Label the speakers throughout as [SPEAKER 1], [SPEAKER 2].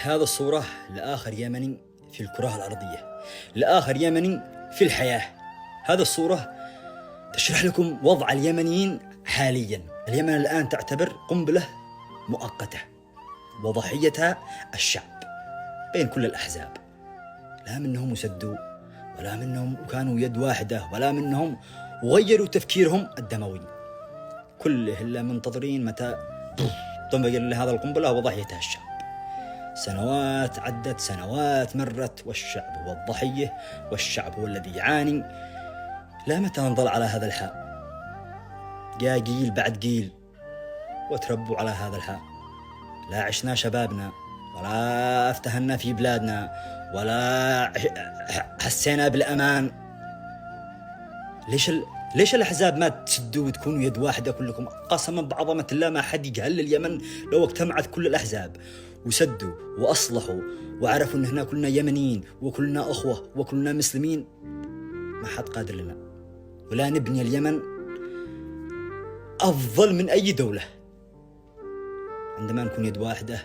[SPEAKER 1] هذا الصورة لآخر يمني في الكرة الأرضية، لآخر يمني في الحياة. هذا الصورة تشرح لكم وضع اليمنيين حاليا. اليمن الآن تعتبر قنبلة مؤقتة وضحيتها الشعب بين كل الأحزاب. لا منهم سدوا، ولا منهم كانوا يد واحدة، ولا منهم غيروا تفكيرهم الدموي. كله إلا منتظرين متى تنفجر هذا القنبلة وضحيتها الشعب. سنوات عدت، سنوات مرت، والشعب هو الضحية، والشعب هو الذي يعاني. لا متى نظل على هذا الحال؟ جاء جيل بعد جيل وتربوا على هذا الحال. لا عشنا شبابنا، ولا افتهنا في بلادنا، ولا حسينا بالأمان. ليش الأحزاب ما تسدوا وتكونوا يد واحدة كلكم؟ قسما بعظمة الله ما حد يجهل اليمن لو اجتمعت كل الأحزاب وسدوا وأصلحوا وعرفوا أن هنا كلنا يمنيين وكلنا أخوة وكلنا مسلمين. ما حد قادر لنا، ولا نبني اليمن أفضل من أي دولة عندما نكون يد واحدة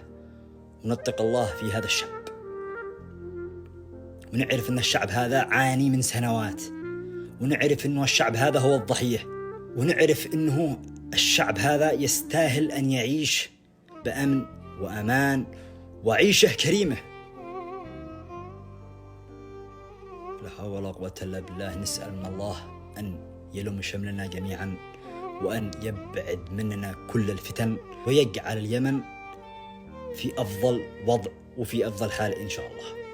[SPEAKER 1] ونتقي الله في هذا الشعب، ونعرف أن الشعب هذا عاني من سنوات، ونعرف أنه الشعب هذا هو الضحية، ونعرف أنه الشعب هذا يستاهل أن يعيش بأمن وأمان وعيشة كريمة. لا حول ولا قوة إلا بالله. نسأل من الله أن يلم شملنا جميعا، وأن يبعد مننا كل الفتن، ويجعل اليمن في أفضل وضع وفي أفضل حال إن شاء الله.